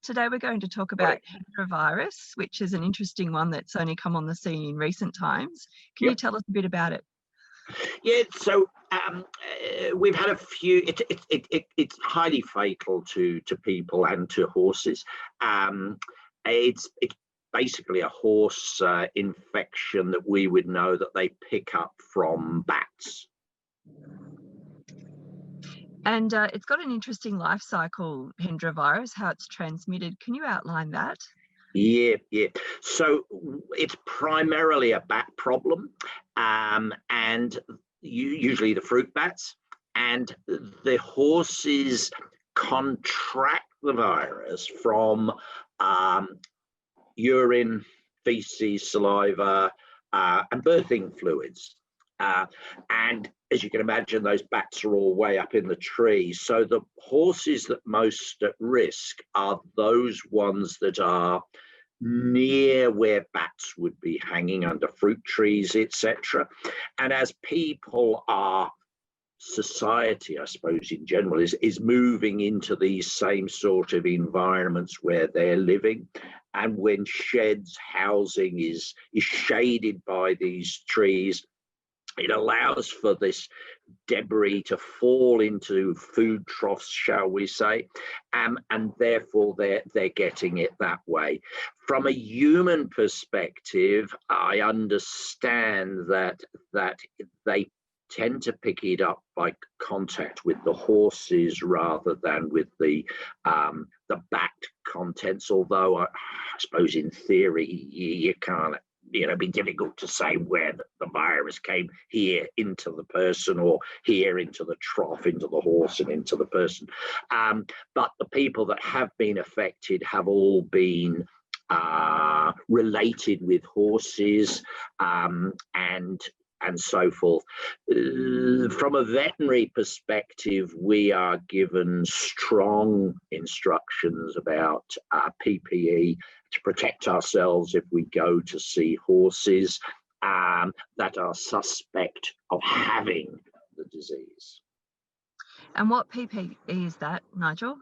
Today we're going to talk about Hendra Virus, which is an interesting one that's only come on the scene in recent times. Can you tell us a bit about it? Yeah, so we've had a few. It's highly fatal to people and to horses. It's basically a horse infection that we would know that they pick up from bats. And it's got an interesting life cycle, Hendra virus, how it's transmitted. Can you outline that? Yeah. So it's primarily a bat problem, and usually the fruit bats, and the horses contract the virus from urine, feces, saliva, and birthing fluids. And as you can imagine, those bats are all way up in the tree. So the horses that most at risk are those ones that are near where bats would be hanging under fruit trees, etc. And as people are, society, I suppose, in general, is moving into these same sort of environments where they're living, and when sheds, housing is shaded by these trees, it allows for this debris to fall into food troughs, shall we say, and therefore they're getting it that way. From a human perspective, I understand that they tend to pick it up by contact with the horses rather than with the bat contents. Although I suppose in theory you can't. Be difficult to say where the virus came here into the person or here into the trough, into the horse and into the person. But the people that have been affected have all been related with horses and so forth. From a veterinary perspective, we are given strong instructions about PPE to protect ourselves if we go to see horses that are suspect of having the disease. And what PPE is that, Nigel?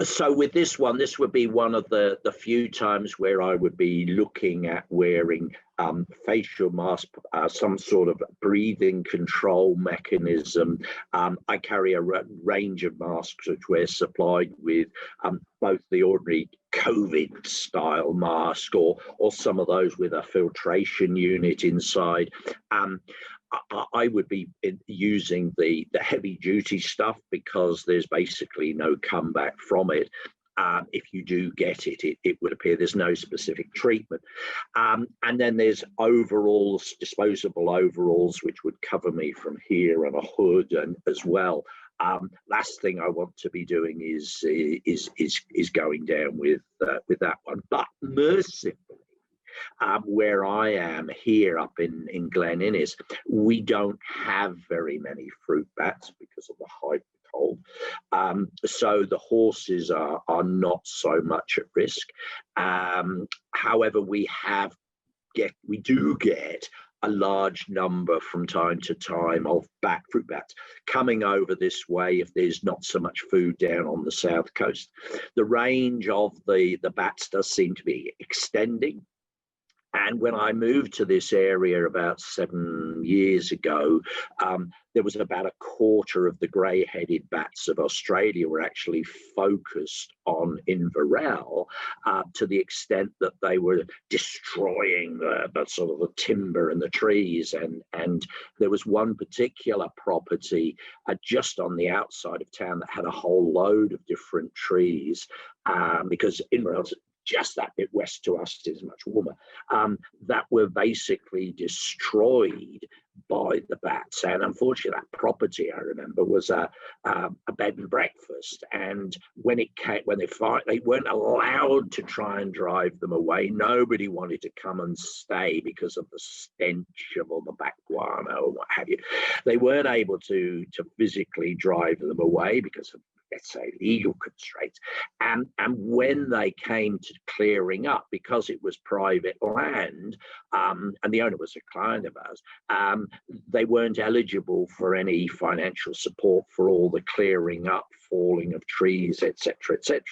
So with this one, this would be one of the few times where I would be looking at wearing facial mask, some sort of breathing control mechanism. I carry a range of masks which we're supplied with, both the ordinary COVID style mask or some of those with a filtration unit inside. I would be using the heavy duty stuff because there's basically no comeback from it. If you do get it, it would appear there's no specific treatment. And then there's overalls, disposable overalls, which would cover me from here, and a hood and as well. Last thing I want to be doing is going down with that one. But mercifully, where I am here up in Glen Innes, we don't have very many fruit bats because of the height of the cold. So the horses are not so much at risk. However, we do get a large number from time to time of fruit bats coming over this way if there's not so much food down on the south coast. The range of the bats does seem to be extending. And when I moved to this area about 7 years ago, there was about a quarter of the grey-headed bats of Australia were actually focused on Inverell, to the extent that they were destroying the sort of the timber and the trees. And there was one particular property just on the outside of town that had a whole load of different trees, because Inverell's just that bit west to us is much warmer, that were basically destroyed by the bats. And unfortunately, that property, I remember, was a bed and breakfast. And when they weren't allowed to try and drive them away. Nobody wanted to come and stay because of the stench of all the bat guano or what have you. They weren't able to physically drive them away because of let's say, legal constraints. And when they came to clearing up, because it was private land, and the owner was a client of ours, they weren't eligible for any financial support for all the clearing up, falling of trees, etc., etc.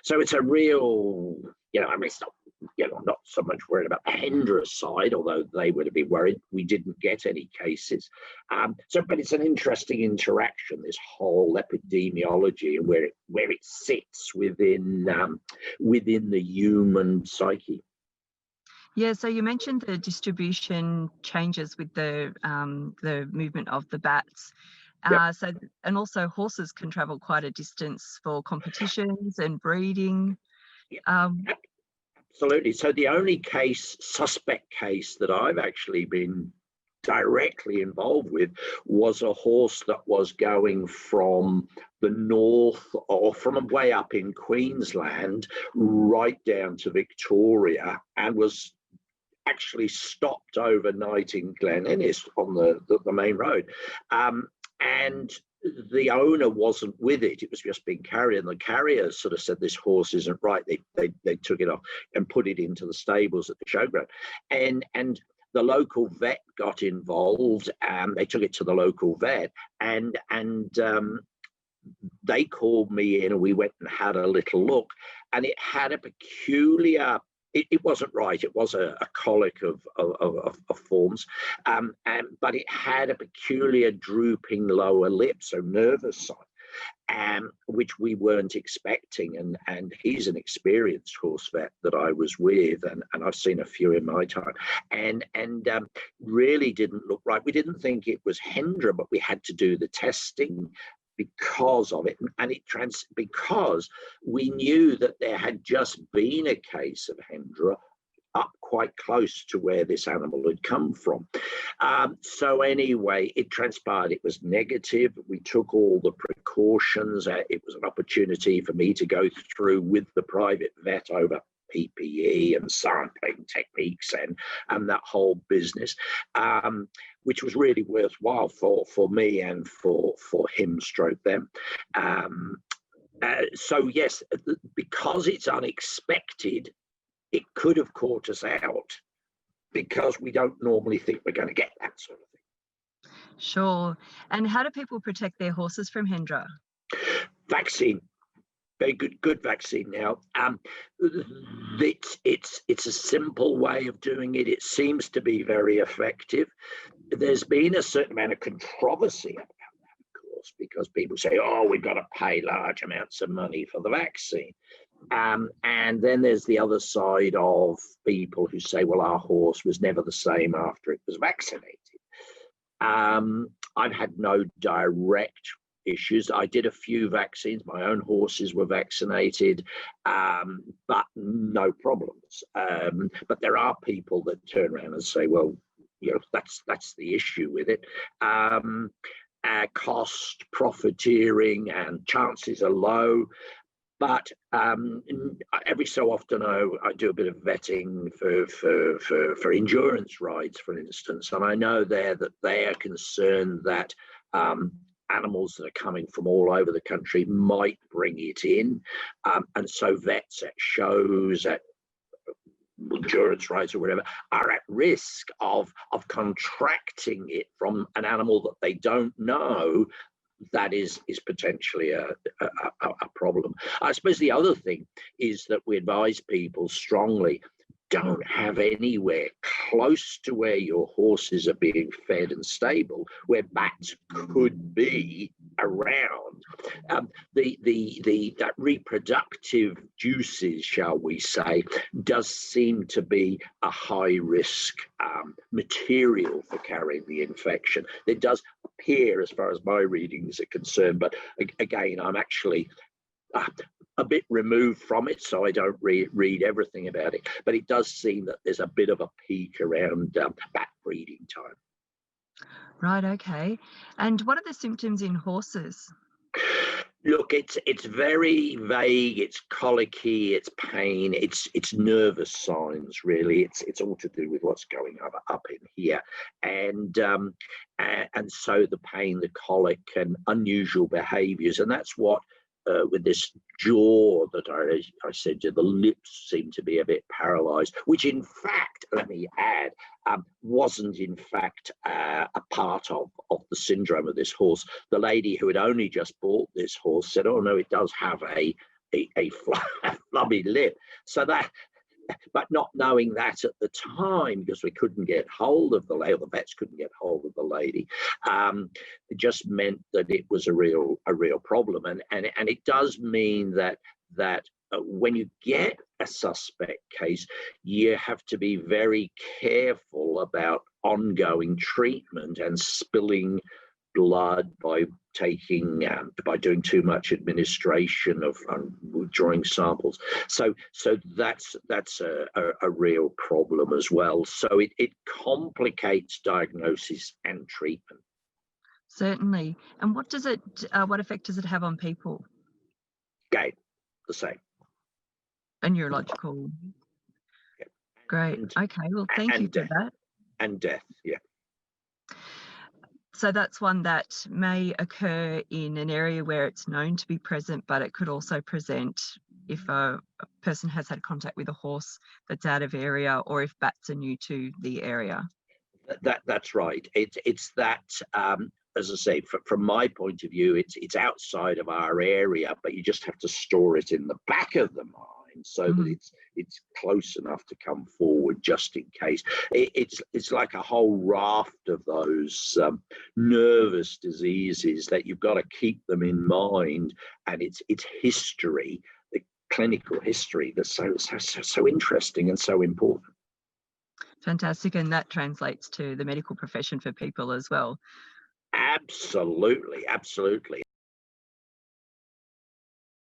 So it's a real, I mean, it's not, I'm not so much worried about the Hendra side, although they would have been worried. We didn't get any cases. But it's an interesting interaction, this whole epidemiology, and where it sits within the human psyche. Yeah, so you mentioned the distribution changes with the movement of the bats. Yep. And also horses can travel quite a distance for competitions and breeding. Absolutely. So the only suspect case that I've actually been directly involved with was a horse that was going from the north, or from way up in Queensland right down to Victoria, and was actually stopped overnight in Glen Innes on the main road. And the owner wasn't with it. It was just being carried, and the carrier sort of said, this horse isn't right. They took it off and put it into the stables at the showground, and the local vet got involved, and they took it to the local vet, and they called me in, and we went and had a little look, and it had a peculiar, it wasn't right. It was a colic of forms, but it had a peculiar drooping lower lip, so nervous sign, which we weren't expecting. And he's an experienced horse vet that I was with, and I've seen a few in my time, and really didn't look right. We didn't think it was Hendra, but we had to do the testing because of it, and because we knew that there had just been a case of Hendra up quite close to where this animal had come from. So anyway, it transpired it was negative. We took all the precautions. It was an opportunity for me to go through with the private vet over PPE and sampling techniques and that whole business, which was really worthwhile for me and for him stroke them. So yes, because it's unexpected, it could have caught us out, because we don't normally think we're going to get that sort of thing. Sure. And how do people protect their horses from Hendra? Vaccine. Very good vaccine now. It's a simple way of doing it. It seems to be very effective. There's been a certain amount of controversy about that, of course, because people say, oh, we've got to pay large amounts of money for the vaccine. And then there's the other side of people who say, well, our horse was never the same after it was vaccinated. I've had no direct issues. I did a few vaccines. My own horses were vaccinated, but no problems. But there are people that turn around and say, well, that's the issue with it. Cost, profiteering, and chances are low. But every so often I do a bit of vetting for endurance rides, for instance, and I know that they are concerned that animals that are coming from all over the country might bring it in, and so vets at shows, at endurance rides or whatever, are at risk of contracting it from an animal that they don't know. That is potentially a problem. I suppose the other thing is that we advise people strongly, don't have anywhere close to where your horses are being fed and stable where bats could be around. That reproductive juices, shall we say, does seem to be a high risk material for carrying the infection. It does appear, as far as my readings are concerned, but again, I'm actually a bit removed from it, so I don't read everything about it, but it does seem that there's a bit of a peak around bat breeding time. Right, okay. And what are the symptoms in horses? Look, it's very vague. It's colicky, it's pain, it's nervous signs, really. It's all to do with what's going up in here, and so the pain, the colic, and unusual behaviours, and that's what jaw that I said to, the lips seem to be a bit paralyzed, which in fact, let me add, wasn't in fact a part of the syndrome of this horse. The lady who had only just bought this horse said, oh no, it does have a flubby lip. So that, but not knowing that at the time, because we couldn't get hold of the lady, or the vets couldn't get hold of the lady, it just meant that it was a real problem. And it does mean that when you get a suspect case, you have to be very careful about ongoing treatment and spilling blood by doing too much administration of withdrawing samples. So that's a real problem as well. So it complicates diagnosis and treatment. Certainly. And what does it? What effect does it have on people? Again, the same. A neurological. Yeah. Great. Okay. Well, thank you for that. And death. Yeah. So that's one that may occur in an area where it's known to be present, but it could also present if a person has had contact with a horse that's out of area, or if bats are new to the area. That's right. It's that, as I say, from my point of view, it's outside of our area, but you just have to store it in the back of the mind so that it's close enough to come forward just in case. It's like a whole raft of those nervous diseases that you've got to keep them in mind, and it's history, the clinical history, that's so interesting and so important. Fantastic. And that translates to the medical profession for people as well. Absolutely.